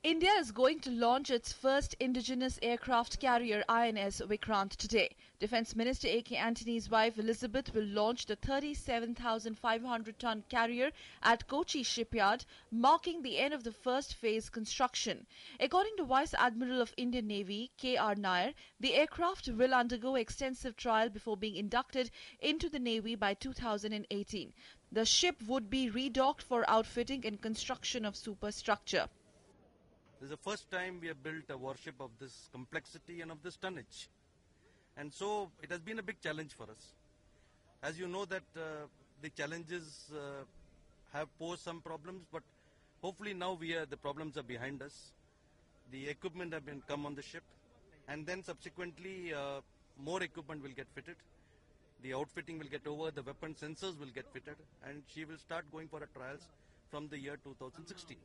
India is going to launch its first indigenous aircraft carrier INS Vikrant today. Defence Minister A.K. Antony's wife Elizabeth will launch the 37,500-ton carrier at Kochi shipyard, marking the end of the first phase construction. According to Vice Admiral of Indian Navy K.R. Nair, the aircraft will undergo extensive trial before being inducted into the Navy by 2018. The ship would be redocked for outfitting and construction of superstructure. This is the first time we have built a warship of this complexity and of this tonnage. And so it has been a big challenge for us. As you know that the challenges have posed some problems, but hopefully now the problems are behind us. The equipment have been come on the ship, and then subsequently more equipment will get fitted. The outfitting will get over, the weapon sensors will get fitted, and she will start going for her trials from the year 2016.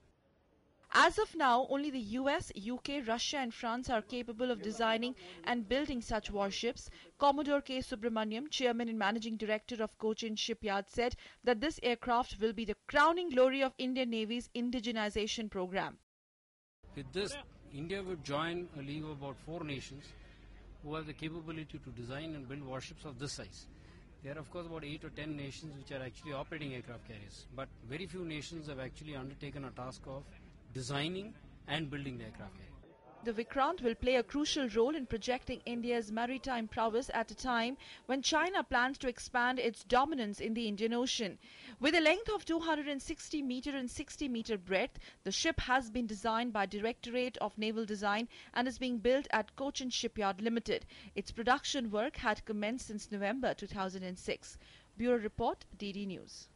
As of now, only the US, UK, Russia and France are capable of designing and building such warships. Commodore K. Subramaniam, Chairman and Managing Director of Cochin Shipyard, said that this aircraft will be the crowning glory of Indian Navy's indigenization program. With this, India would join a league of about 4 nations who have the capability to design and build warships of this size. There are of course about 8 or 10 nations which are actually operating aircraft carriers, but very few nations have actually undertaken a task of designing and building the aircraft carrier. The Vikrant will play a crucial role in projecting India's maritime prowess at a time when China plans to expand its dominance in the Indian Ocean. With a length of 260 meter and 60 meter breadth, the ship has been designed by Directorate of Naval Design and is being built at Cochin Shipyard Limited. Its production work had commenced since November 2006. Bureau Report, DD News.